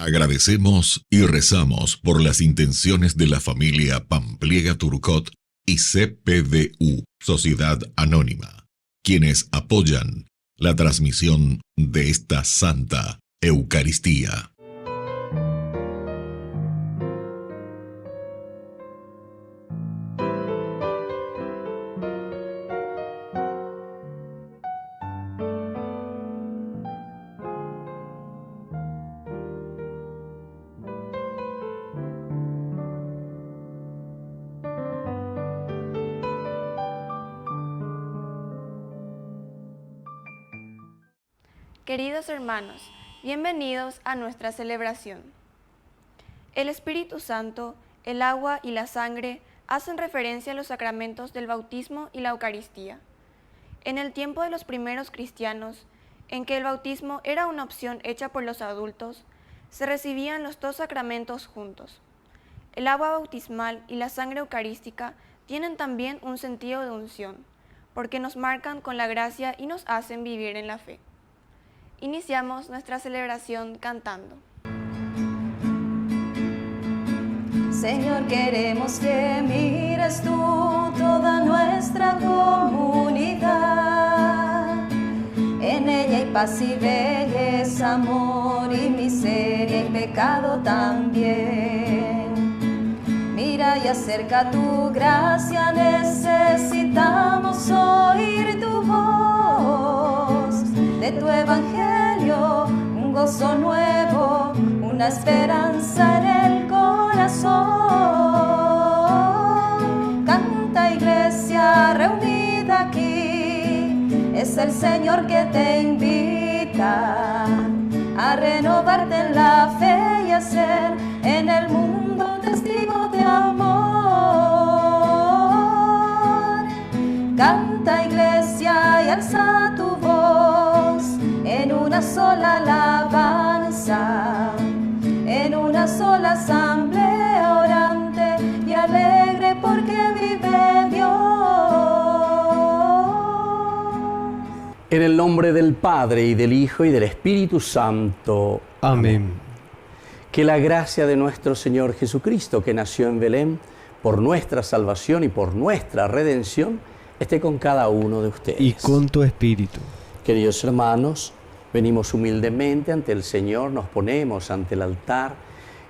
Agradecemos y rezamos por las intenciones de la familia Pampliega Turcot y CPDU, Sociedad Anónima, quienes apoyan la transmisión de esta Santa Eucaristía. Queridos hermanos, bienvenidos a nuestra celebración. El Espíritu Santo, el agua y la sangre hacen referencia a los sacramentos del bautismo y la Eucaristía. En el tiempo de los primeros cristianos, en que el bautismo era una opción hecha por los adultos, se recibían los dos sacramentos juntos. El agua bautismal y la sangre eucarística tienen también un sentido de unción, porque nos marcan con la gracia y nos hacen vivir en la fe. Iniciamos nuestra celebración cantando. Señor, queremos que mires tú toda nuestra comunidad. En ella hay paz y belleza, amor y miseria y pecado también. Mira y acerca tu gracia, necesitamos oír tu voz. De tu evangelio, un gozo nuevo, una esperanza en el corazón. Canta, iglesia reunida aquí, es el Señor que te invita a renovarte en la fe y a ser en el mundo testigo de amor. Canta, iglesia, y alza tu voz en una sola alabanza, en una sola asamblea orante y alegre porque vive Dios. En el nombre del Padre, y del Hijo, y del Espíritu Santo. Amén. Que la gracia de nuestro Señor Jesucristo, que nació en Belén, por nuestra salvación y por nuestra redención, esté con cada uno de ustedes. Y con tu espíritu. Queridos hermanos, venimos humildemente ante el Señor, nos ponemos ante el altar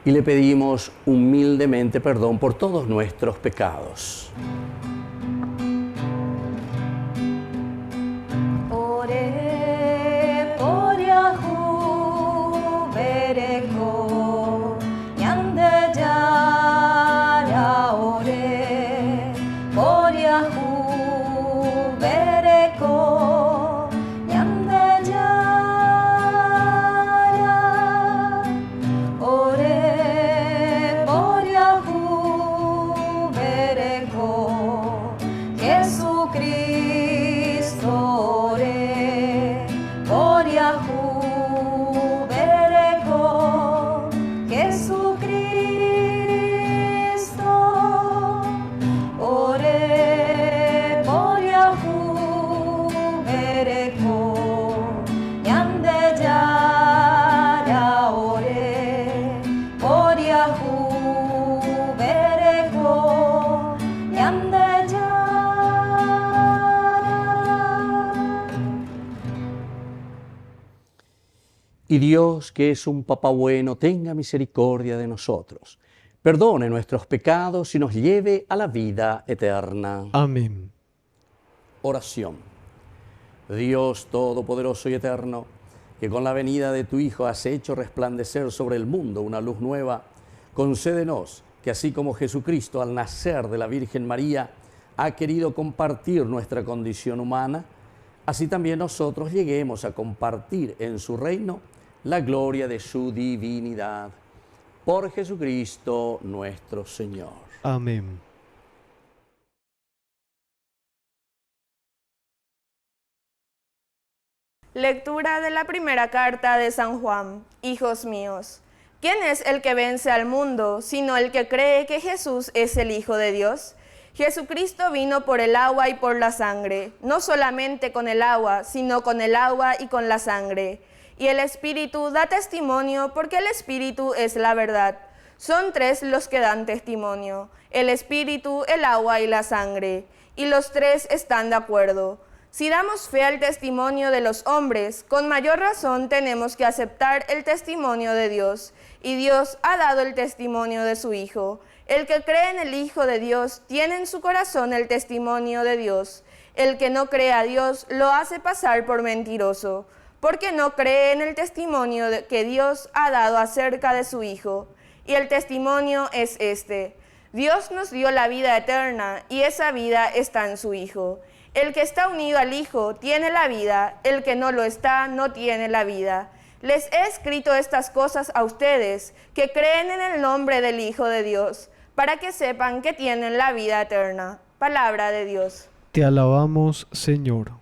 y le pedimos humildemente perdón por todos nuestros pecados. Ore por Yahu bereko nyande jara, ore por Yahu bereko nyande jara, ore por Yahu bereko Jesucristo, ore por Yahu bereko Jesucristo, ore por Yahu bereko nyande jara, ore por Yahu bereko nyande jara. Y Dios, que es un Papá bueno, tenga misericordia de nosotros, perdone nuestros pecados y nos lleve a la vida eterna. Amén. Oración. Dios Todopoderoso y Eterno, que con la venida de tu Hijo has hecho resplandecer sobre el mundo una luz nueva, concédenos que así como Jesucristo al nacer de la Virgen María ha querido compartir nuestra condición humana, así también nosotros lleguemos a compartir en su reino la gloria de su divinidad. Por Jesucristo nuestro Señor. Amén. Lectura de la primera carta de San Juan. Hijos míos, ¿quién es el que vence al mundo, sino el que cree que Jesús es el Hijo de Dios? Jesucristo vino por el agua y por la sangre, no solamente con el agua, sino con el agua y con la sangre. y el Espíritu da testimonio porque el Espíritu es la verdad. Son tres los que dan testimonio, el Espíritu, el agua y la sangre, y los tres están de acuerdo. Si damos fe al testimonio de los hombres, con mayor razón tenemos que aceptar el testimonio de Dios, y Dios ha dado el testimonio de su Hijo. El que cree en el Hijo de Dios tiene en su corazón el testimonio de Dios. El que no cree a Dios lo hace pasar por mentiroso, porque no cree en el testimonio que Dios ha dado acerca de su Hijo. Y el testimonio es este: Dios nos dio la vida eterna, y esa vida está en su Hijo. El que está unido al Hijo tiene la vida, el que no lo está no tiene la vida. Les he escrito estas cosas a ustedes, que creen en el nombre del Hijo de Dios, para que sepan que tienen la vida eterna. Palabra de Dios. Te alabamos, Señor.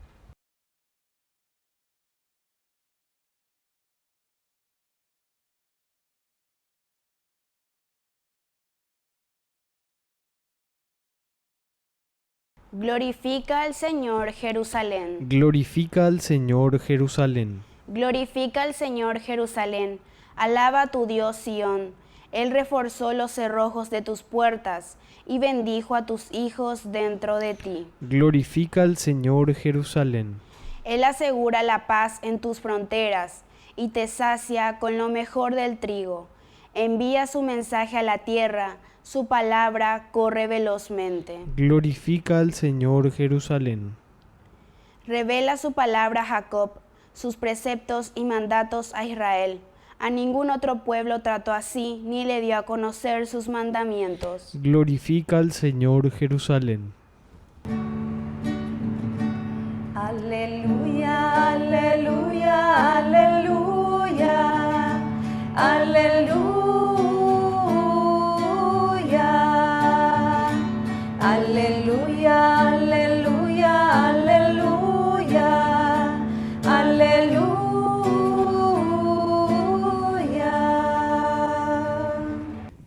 Glorifica al Señor Jerusalén. Glorifica al Señor Jerusalén. Glorifica al Señor Jerusalén. Alaba a tu Dios Sión. Él reforzó los cerrojos de tus puertas y bendijo a tus hijos dentro de ti. Glorifica al Señor Jerusalén. Él asegura la paz en tus fronteras y te sacia con lo mejor del trigo. Envía su mensaje a la tierra, su palabra corre velozmente. Glorifica al Señor Jerusalén. Revela su palabra a Jacob, sus preceptos y mandatos a Israel. A ningún otro pueblo trató así, ni le dio a conocer sus mandamientos. Glorifica al Señor Jerusalén. Aleluya, aleluya, aleluya, aleluya, aleluya, aleluya, aleluya, aleluya.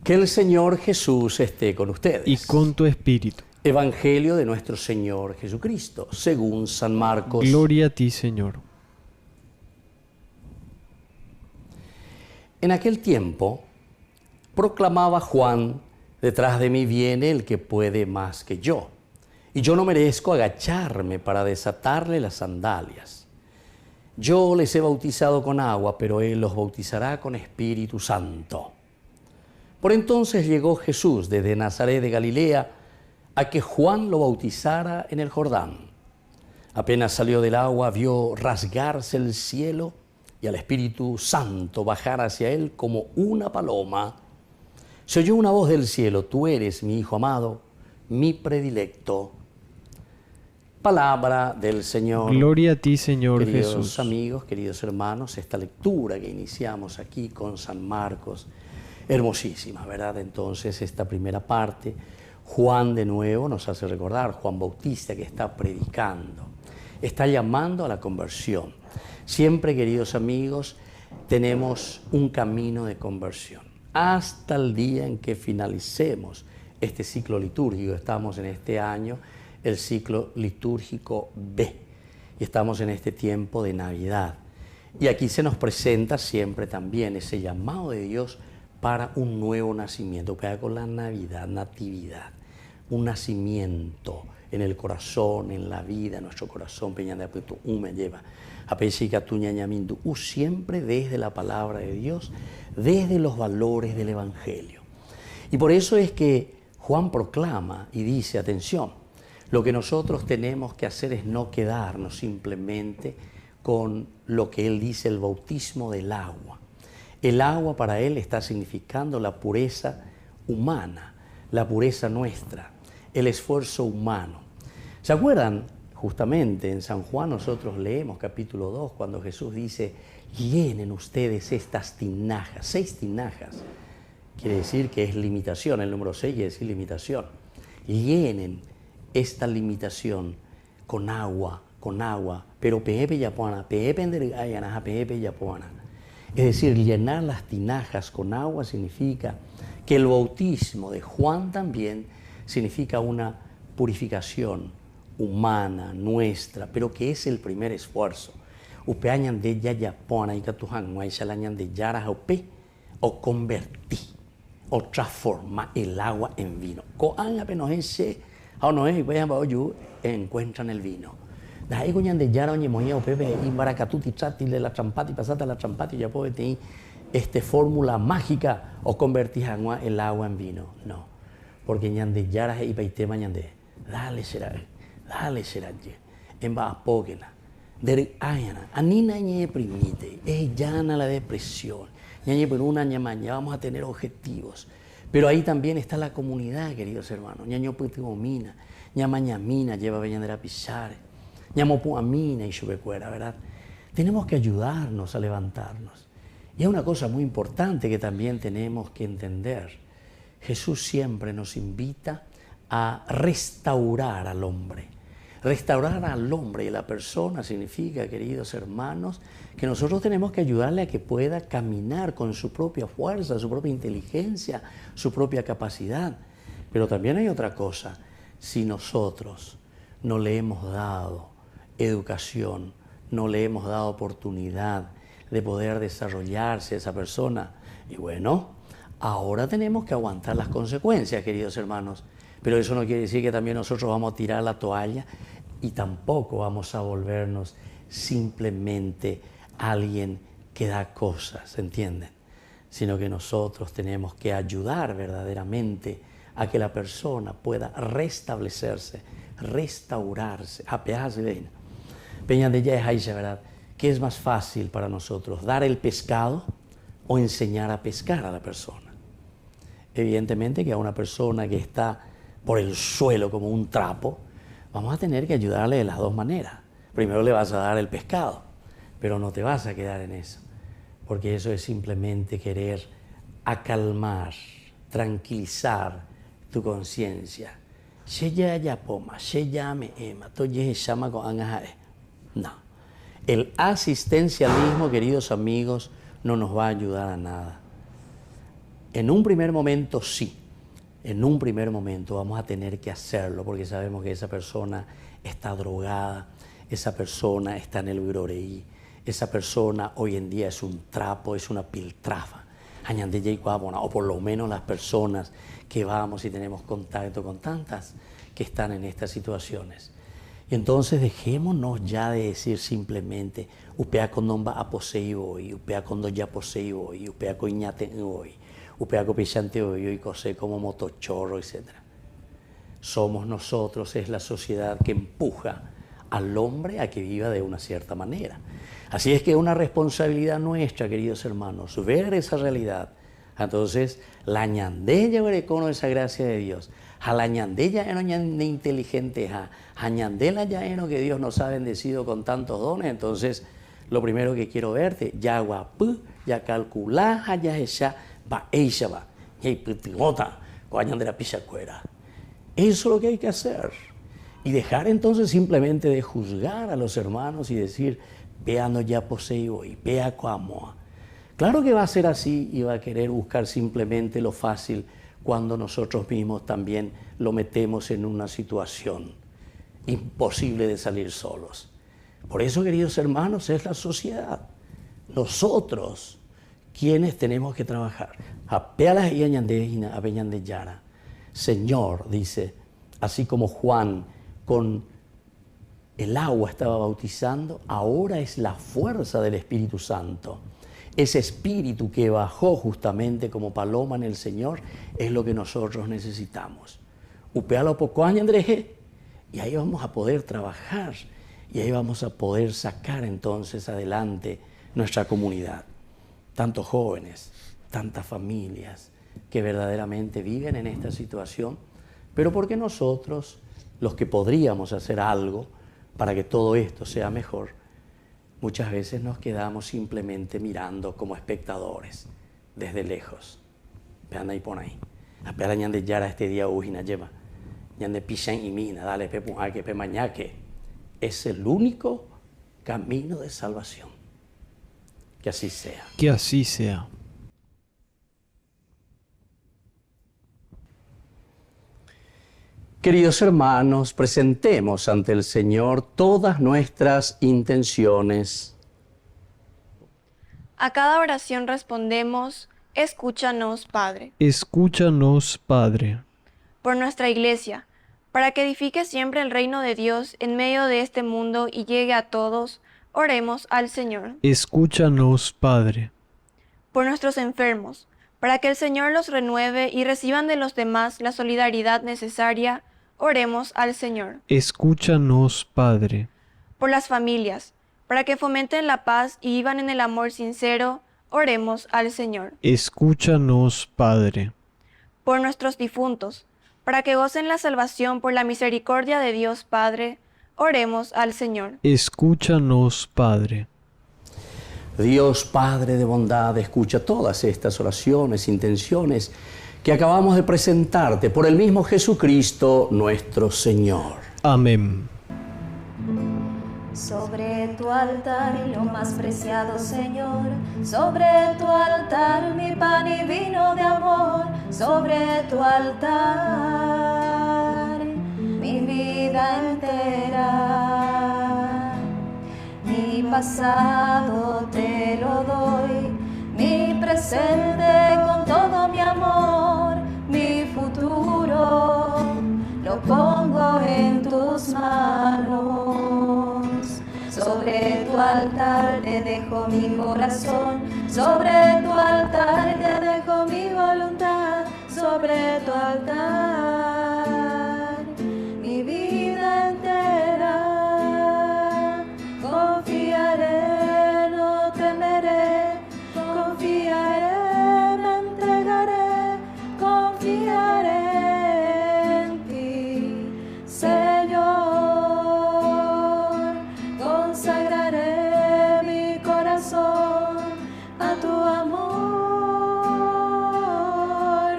Que el Señor Jesús esté con ustedes. Y con tu espíritu. Evangelio de nuestro Señor Jesucristo, según San Marcos. Gloria a ti, Señor. En aquel tiempo proclamaba Juan: detrás de mí viene el que puede más que yo, y yo no merezco agacharme para desatarle las sandalias. Yo les he bautizado con agua, pero él los bautizará con Espíritu Santo. Por entonces llegó Jesús desde Nazaret de Galilea a que Juan lo bautizara en el Jordán. Apenas salió del agua, vio rasgarse el cielo y al Espíritu Santo bajar hacia él como una paloma. Se oyó una voz del cielo: tú eres mi Hijo amado, mi predilecto. Palabra del Señor. Gloria a ti, Señor Queridos Jesús. amigos, queridos hermanos, esta lectura que iniciamos aquí con San Marcos, hermosísima, ¿verdad? Entonces, esta primera parte, Juan de nuevo nos hace recordar, Juan Bautista, que está predicando, está llamando a la conversión. Siempre, queridos amigos, tenemos un camino de conversión. Hasta el día en que finalicemos este ciclo litúrgico. Estamos en este año, el ciclo litúrgico B, y estamos en este tiempo de Navidad. Y aquí se nos presenta siempre también ese llamado de Dios para un nuevo nacimiento, que con la Navidad, natividad, un nacimiento en el corazón, en la vida, en nuestro corazón, me lleva a siempre desde la palabra de Dios, desde los valores del Evangelio. Y por eso es que Juan proclama y dice: atención, lo que nosotros tenemos que hacer es no quedarnos simplemente con lo que él dice, el bautismo del agua. El agua para él está significando la pureza humana, la pureza nuestra, el esfuerzo humano. ¿Se acuerdan? Justamente en San Juan nosotros leemos capítulo 2 cuando Jesús dice: llenen ustedes estas tinajas, 6 tinajas. Quiere decir que es limitación, el número 6 quiere decir limitación. Llenen esta limitación con agua, pero pepe yapuana, es decir, llenar las tinajas con agua significa que el bautismo de Juan también significa una purificación humana, nuestra, pero que es el primer esfuerzo. Upe añande ya yapona y que tu hanguay se la añande yara upe o convertí o transforma el agua en vino. Coan apenas ese, a no es, voy a encuentran el vino. De ahí coñan de yara oñe moña upe y baracatuti chati de la trampati pasata la trampati ya puede tener fórmula mágica o convertir el agua en vino. No, porque ñande yara y paitema ñande dale será en va póquena de ayana anina ñe primite llana la depresión ñañe por una ñamaña vamos a tener objetivos, pero ahí también está la comunidad, queridos hermanos. Ñaño putimomina ñamañamina lleva veñandera pisare ñamopuamina y chubecuera, ¿verdad? Tenemos que ayudarnos a levantarnos. Y hay una cosa muy importante que también tenemos que entender. Jesús siempre nos invita a restaurar al hombre. Restaurar al hombre y a la persona significa, queridos hermanos, que nosotros tenemos que ayudarle a que pueda caminar con su propia fuerza, su propia inteligencia, su propia capacidad. Pero también hay otra cosa. Si nosotros no le hemos dado educación, no le hemos dado oportunidad de poder desarrollarse esa persona, y bueno, ahora tenemos que aguantar las consecuencias, queridos hermanos. Pero eso no quiere decir que también nosotros vamos a tirar la toalla y tampoco vamos a volvernos simplemente alguien que da cosas, ¿entienden? Sino que nosotros tenemos que ayudar verdaderamente a que la persona pueda restablecerse, restaurarse, apearse de ella. Peña de ella es ¿verdad? ¿Qué es más fácil para nosotros? ¿Dar el pescado o enseñar a pescar a la persona? Evidentemente que a una persona que está por el suelo como un trapo, vamos a tener que ayudarle de las dos maneras. Primero le vas a dar el pescado, pero no te vas a quedar en eso, porque eso es simplemente querer acalmar, tranquilizar tu conciencia. No. El asistencialismo, queridos amigos, no nos va a ayudar a nada. En un primer momento sí. En un primer momento vamos a tener que hacerlo porque sabemos que esa persona está drogada, esa persona está en el uroreí, esa persona hoy en día es un trapo, es una piltrafa. O por lo menos las personas que vamos y tenemos contacto con tantas que están en estas situaciones. Y entonces dejémonos ya de decir simplemente upea cuando va a poseer hoy, upea cuando ya posee hoy, upea coñate hoy. Upeaco pichante hoy y cosé como motochorro, etc. Somos nosotros, es la sociedad que empuja al hombre a que viva de una cierta manera. Así es que es una responsabilidad nuestra, queridos hermanos, ver esa realidad. Entonces, la ñandella con esa gracia de Dios. A la ñandella eno ñande inteligente, a ñandela ya eno que Dios nos ha bendecido con tantos dones. Entonces, lo primero que quiero verte, ya guapú, ya calculá, ya esa. Va, ella va, y putigota, coñan de la pichacuera. Eso es lo que hay que hacer. Y dejar entonces simplemente de juzgar a los hermanos y decir, veando ya poseo y vea cómo. Claro que va a ser así y va a querer buscar simplemente lo fácil cuando nosotros mismos también lo metemos en una situación imposible de salir solos. Por eso, queridos hermanos, es la sociedad. Nosotros quienes tenemos que trabajar. Apealas y añandejina, apeñande yara. Señor, dice, así como Juan con el agua estaba bautizando, ahora es la fuerza del Espíritu Santo. Ese Espíritu que bajó justamente como paloma en el Señor es lo que nosotros necesitamos. Upealo poco añandreje, y ahí vamos a poder trabajar, y ahí vamos a poder sacar entonces adelante nuestra comunidad. Tantos jóvenes, tantas familias que verdaderamente viven en esta situación, pero porque nosotros, los que podríamos hacer algo para que todo esto sea mejor, muchas veces nos quedamos simplemente mirando como espectadores desde lejos. Vean ahí, pon ahí. Apela ñande yara este día ujina lleva. Ñande pishan y mina, dale pepun que pemañaque. Es el único camino de salvación. Que así sea. Que así sea. Queridos hermanos, presentemos ante el Señor todas nuestras intenciones. A cada oración respondemos, escúchanos, Padre. Escúchanos, Padre. Por nuestra Iglesia, para que edifique siempre el reino de Dios en medio de este mundo y llegue a todos, oremos al Señor. Escúchanos, Padre. Por nuestros enfermos, para que el Señor los renueve y reciban de los demás la solidaridad necesaria, oremos al Señor. Escúchanos, Padre. Por las familias, para que fomenten la paz y vivan en el amor sincero, oremos al Señor. Escúchanos, Padre. Por nuestros difuntos, para que gocen la salvación por la misericordia de Dios Padre, oremos al Señor. Escúchanos, Padre. Dios Padre de bondad, escucha todas estas oraciones, intenciones que acabamos de presentarte por el mismo Jesucristo nuestro Señor. Amén. Sobre tu altar y lo más preciado, Señor, sobre tu altar mi pan y vino de amor, sobre tu altar mi vida entera, mi pasado te lo doy, mi presente con todo mi amor, mi futuro lo pongo en tus manos. Sobre tu altar te dejo mi corazón, sobre tu altar te dejo mi voluntad, sobre tu altar mi vida entera. Confiaré, no temeré, confiaré, me entregaré, confiaré en ti, Señor. Consagraré mi corazón a tu amor,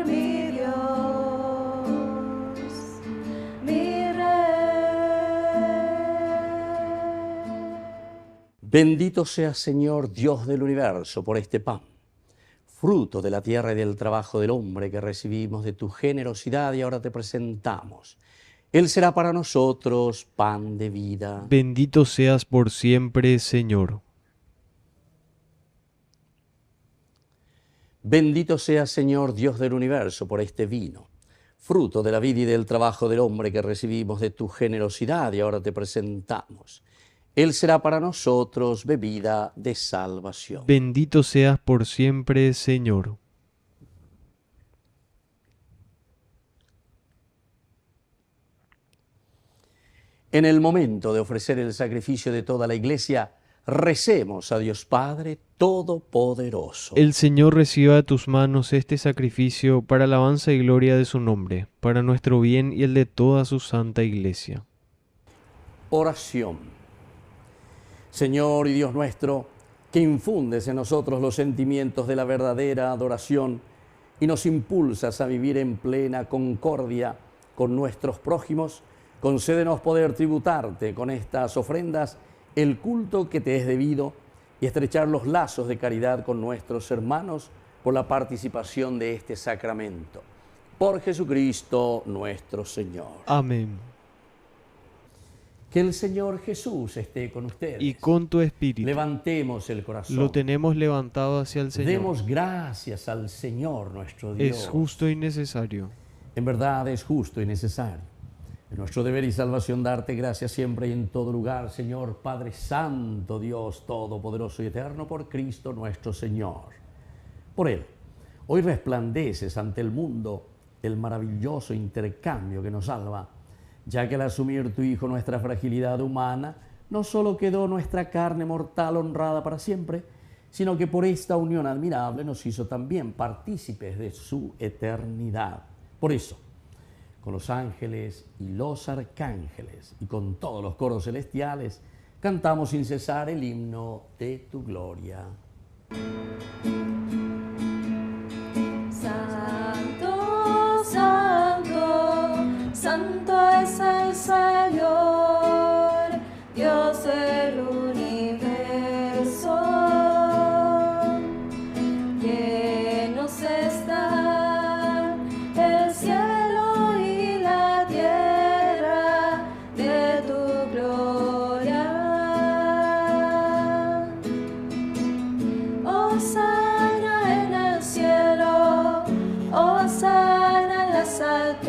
mi Dios, mi Rey. Bendito seas, Señor, Dios del universo, por este pan, fruto de la tierra y del trabajo del hombre que recibimos de tu generosidad y ahora te presentamos. Él será para nosotros pan de vida. Bendito seas por siempre, Señor. Bendito seas, Señor, Dios del universo, por este vino, fruto de la vida y del trabajo del hombre que recibimos de tu generosidad y ahora te presentamos. Él será para nosotros bebida de salvación. Bendito seas por siempre, Señor. En el momento de ofrecer el sacrificio de toda la Iglesia, recemos a Dios Padre Todopoderoso. El Señor reciba de tus manos este sacrificio para alabanza y gloria de su nombre, para nuestro bien y el de toda su santa Iglesia. Oración. Señor y Dios nuestro, que infundes en nosotros los sentimientos de la verdadera adoración y nos impulsas a vivir en plena concordia con nuestros prójimos, concédenos poder tributarte con estas ofrendas el culto que te es debido y estrechar los lazos de caridad con nuestros hermanos por la participación de este sacramento. Por Jesucristo nuestro Señor. Amén. Que el Señor Jesús esté con ustedes. Y con tu espíritu. Levantemos el corazón. Lo tenemos levantado hacia el Señor. Demos gracias al Señor nuestro Dios. Es justo y necesario. En verdad es justo y necesario. Es nuestro deber y salvación darte gracias siempre y en todo lugar, Señor Padre Santo, Dios Todopoderoso y Eterno, por Cristo nuestro Señor. Por Él, hoy resplandeces ante el mundo el maravilloso intercambio que nos salva, ya que al asumir tu Hijo nuestra fragilidad humana, no solo quedó nuestra carne mortal honrada para siempre, sino que por esta unión admirable nos hizo también partícipes de su eternidad. Por eso, con los ángeles y los arcángeles y con todos los coros celestiales, cantamos sin cesar el himno de tu gloria. Santo, santo, santo es el Señor, Dios del universo. Llenos están el cielo y la tierra de tu gloria. Oh,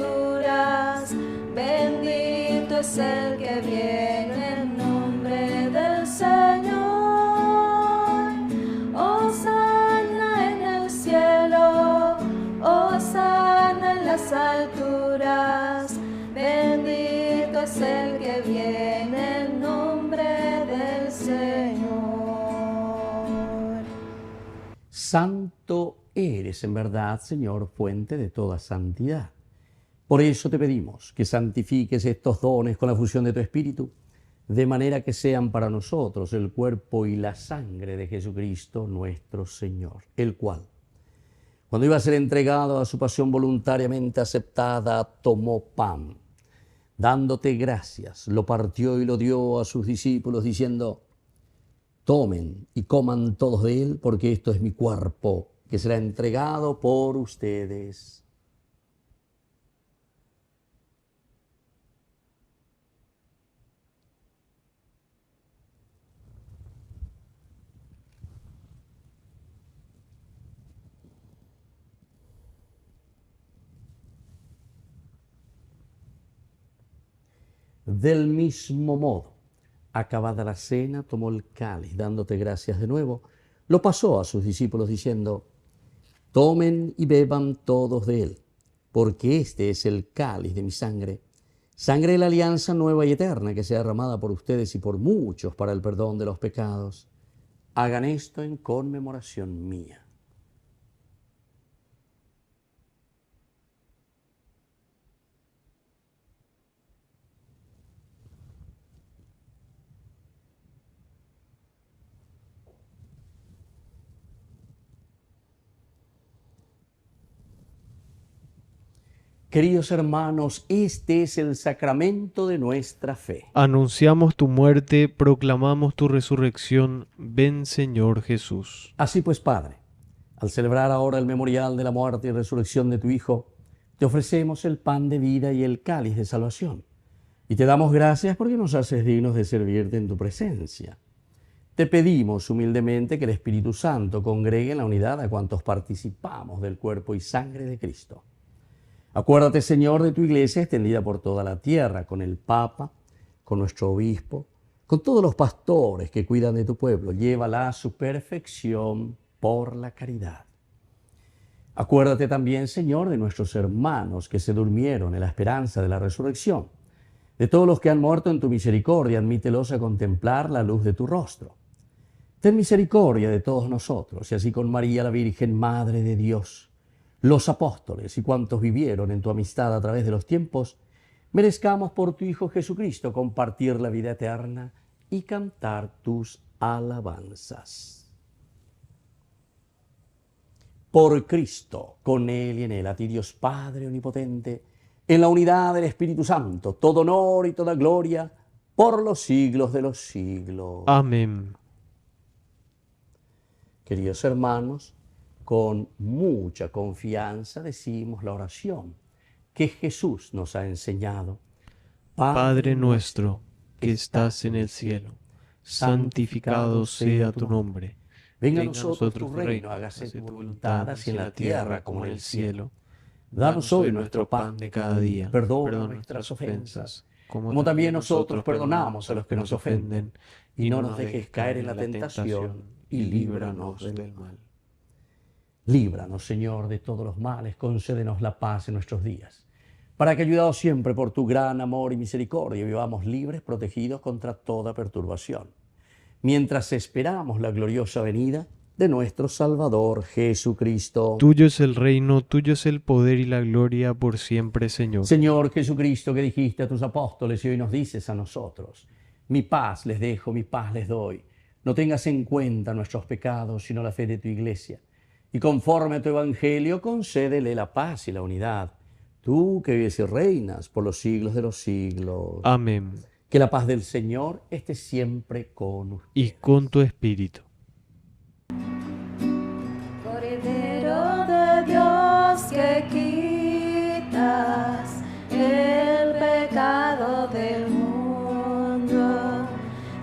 alturas. Bendito es el que viene en nombre del Señor. Hosana en el cielo, hosana en las alturas. Bendito es el que viene en nombre del Señor. Santo eres en verdad, Señor, fuente de toda santidad. Por eso te pedimos que santifiques estos dones con la fusión de tu Espíritu, de manera que sean para nosotros el cuerpo y la sangre de Jesucristo nuestro Señor, el cual, cuando iba a ser entregado a su pasión voluntariamente aceptada, tomó pan. Dándote gracias, lo partió y lo dio a sus discípulos, diciendo: tomen y coman todos de él, porque esto es mi cuerpo, que será entregado por ustedes. Del mismo modo, acabada la cena, tomó el cáliz, dándote gracias de nuevo, lo pasó a sus discípulos diciendo: tomen y beban todos de él, porque este es el cáliz de mi sangre, sangre de la alianza nueva y eterna, que sea derramada por ustedes y por muchos para el perdón de los pecados. Hagan esto en conmemoración mía. Queridos hermanos, este es el sacramento de nuestra fe. Anunciamos tu muerte, proclamamos tu resurrección. Ven, Señor Jesús. Así pues, Padre, al celebrar ahora el memorial de la muerte y resurrección de tu Hijo, te ofrecemos el pan de vida y el cáliz de salvación. Y te damos gracias porque nos haces dignos de servirte en tu presencia. Te pedimos humildemente que el Espíritu Santo congregue en la unidad a cuantos participamos del cuerpo y sangre de Cristo. Acuérdate, Señor, de tu iglesia extendida por toda la tierra, con el Papa, con nuestro obispo, con todos los pastores que cuidan de tu pueblo. Llévala a su perfección por la caridad. Acuérdate también, Señor, de nuestros hermanos que se durmieron en la esperanza de la resurrección. De todos los que han muerto en tu misericordia, admítelos a contemplar la luz de tu rostro. Ten misericordia de todos nosotros, y así con María, la Virgen, Madre de Dios, los apóstoles y cuantos vivieron en tu amistad a través de los tiempos, merezcamos por tu Hijo Jesucristo compartir la vida eterna y cantar tus alabanzas. Por Cristo, con Él y en Él, a ti Dios Padre Omnipotente, en la unidad del Espíritu Santo, todo honor y toda gloria, por los siglos de los siglos. Amén. Queridos hermanos, con mucha confianza decimos la oración que Jesús nos ha enseñado. Padre nuestro, que estás en el cielo, santificado sea tu nombre. Venga a nosotros tu reino, hágase tu voluntad, así en la tierra como en el cielo. Danos hoy nuestro pan de cada día. Perdona nuestras ofensas, como también nosotros perdonamos a los que nos ofenden. Y no nos dejes caer en la tentación, y líbranos del mal. Líbranos, Señor, de todos los males, concédenos la paz en nuestros días, para que, ayudados siempre por tu gran amor y misericordia, vivamos libres, protegidos contra toda perturbación, mientras esperamos la gloriosa venida de nuestro Salvador Jesucristo. Tuyo es el reino, tuyo es el poder y la gloria por siempre, Señor. Señor Jesucristo, que dijiste a tus apóstoles y hoy nos dices a nosotros: mi paz les dejo, mi paz les doy. No tengas en cuenta nuestros pecados, sino la fe de tu iglesia. Y conforme a tu evangelio, concédele la paz y la unidad. Tú que vives y reinas por los siglos de los siglos. Amén. Que la paz del Señor esté siempre con ustedes. Y con tu espíritu. Cordero de Dios, que quitas el pecado del mundo,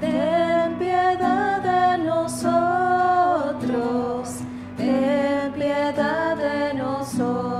ten piedad de nosotros, ten piedad de nosotros.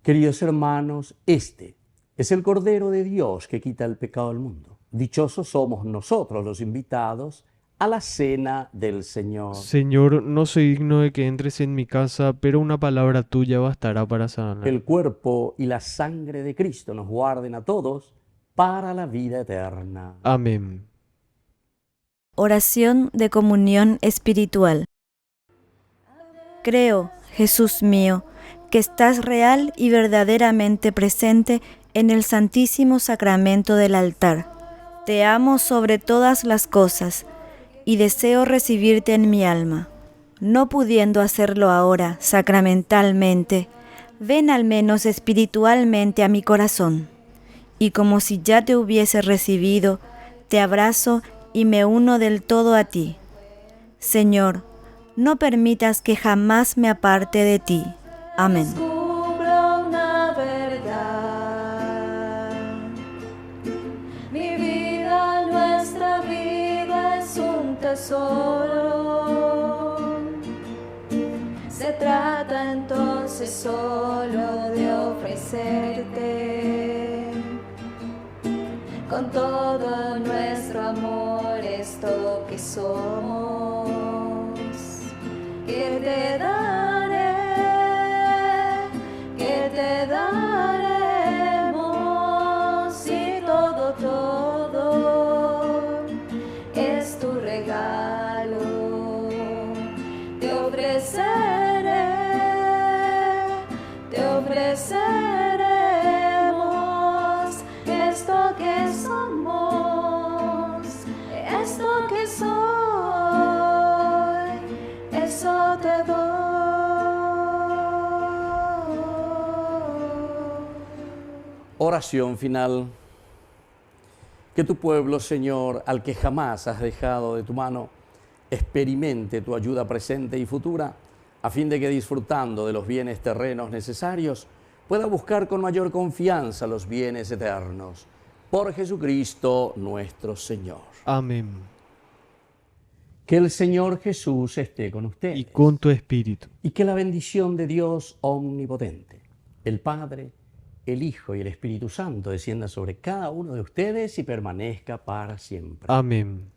Queridos hermanos, este es el Cordero de Dios que quita el pecado del mundo. Dichosos somos nosotros los invitados a la cena del Señor. Señor, no soy digno de que entres en mi casa, pero una palabra tuya bastará para sanar. El cuerpo y la sangre de Cristo nos guarden a todos para la vida eterna. Amén. Oración de comunión espiritual. Creo, Jesús mío, que estás real y verdaderamente presente en el Santísimo Sacramento del altar. Te amo sobre todas las cosas y deseo recibirte en mi alma. No pudiendo hacerlo ahora sacramentalmente, ven al menos espiritualmente a mi corazón. Y como si ya te hubiese recibido, te abrazo y me uno del todo a ti. Señor, no permitas que jamás me aparte de ti. Amén. Descubro una verdad. Mi vida, nuestra vida es un tesoro. Se trata entonces solo de ofrecerte con todo nuestro amor esto que somos, que te daremos y todo es tu regalo. Te ofreceremos esto que somos, esto que soy, eso te doy. Oración final. Que tu pueblo, Señor, al que jamás has dejado de tu mano, experimente tu ayuda presente y futura, a fin de que disfrutando de los bienes terrenos necesarios, pueda buscar con mayor confianza los bienes eternos. Por Jesucristo nuestro Señor. Amén. Que el Señor Jesús esté con ustedes. Y con tu espíritu. Y que la bendición de Dios omnipotente, el Padre, el Hijo y el Espíritu Santo descienda sobre cada uno de ustedes y permanezca para siempre. Amén.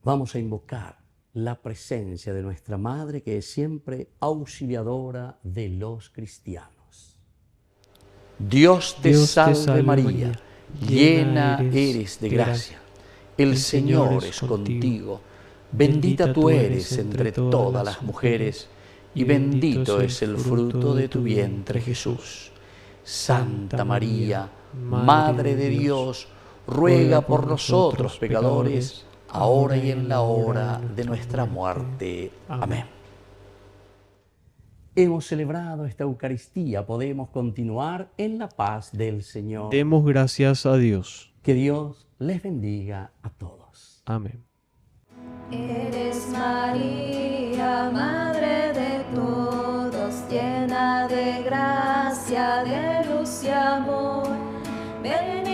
Vamos a invocar la presencia de nuestra Madre, que es siempre auxiliadora de los cristianos. Dios te salve María, llena eres de gracia. El Señor es contigo. Bendita tú eres entre todas las mujeres, y bendito es el fruto de tu vientre, Jesús. Santa María, Madre de Dios, ruega por nosotros pecadores, ahora y en la hora de nuestra muerte. Amén. Hemos celebrado esta Eucaristía, podemos continuar en la paz del Señor. Demos gracias a Dios. Que Dios les bendiga a todos. Amén. Eres María, Madre de todos, llena de gracia, de luz y amor. Ven